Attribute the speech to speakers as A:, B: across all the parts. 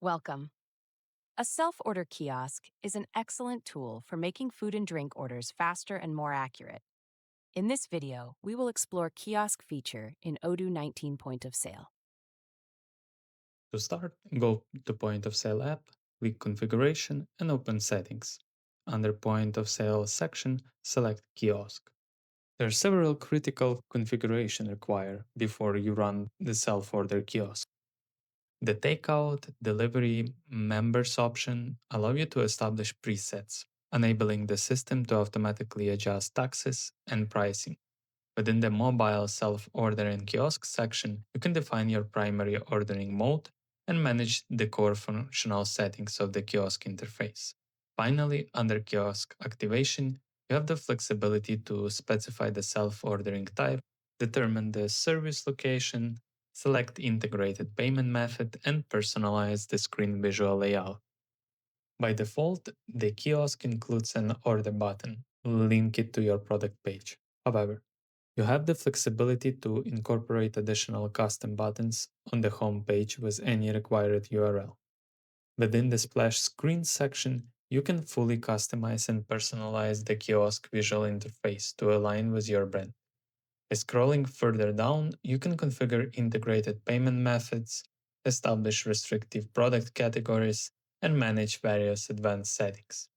A: Welcome. A self-order kiosk is an excellent tool for making food and drink orders faster and more accurate. In this video, we will explore kiosk feature in Odoo 19 point of sale.
B: To start, go to Point of Sale app, click Configuration and open Settings. Under Point of Sale section, select Kiosk. There are several critical configurations required before you run the self-order kiosk. The takeout, delivery, members option allow you to establish presets, enabling the system to automatically adjust taxes and pricing. Within the mobile self-order and kiosk section, you can define your primary ordering mode and manage the core functional settings of the kiosk interface. Finally, under kiosk activation, you have the flexibility to specify the self-ordering type, determine the service location, select integrated payment method, and personalize the screen visual layout. By default, the kiosk includes an order button. Link it to your product page. However, you have the flexibility to incorporate additional custom buttons on the home page with any required URL. Within the splash screen section, you can fully customize and personalize the kiosk visual interface to align with your brand. By scrolling further down, you can configure integrated payment methods, establish restrictive product categories, and manage various advanced settings.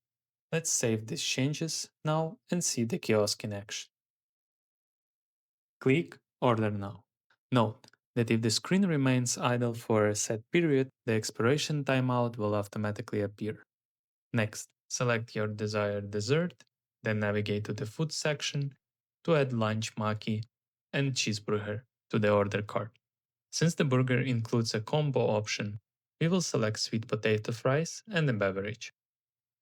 B: Let's save these changes now and see the kiosk in action. Click Order Now. Note that if the screen remains idle for a set period, the expiration timeout will automatically appear. Next, select your desired dessert, then navigate to the food section to add lunch maki and cheeseburger to the order cart. Since the burger includes a combo option, we will select sweet potato fries and a beverage.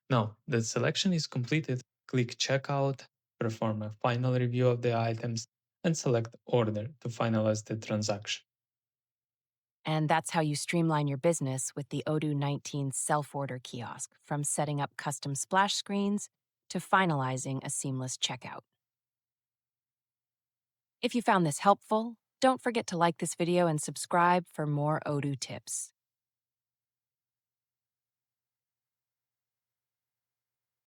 B: Now that selection is completed, click Checkout, perform a final review of the items, and select Order to finalize the transaction.
A: And that's how you streamline your business with the Odoo 19 self-order kiosk, from setting up custom splash screens to finalizing a seamless checkout. If you found this helpful, don't forget to like this video and subscribe for more Odoo tips.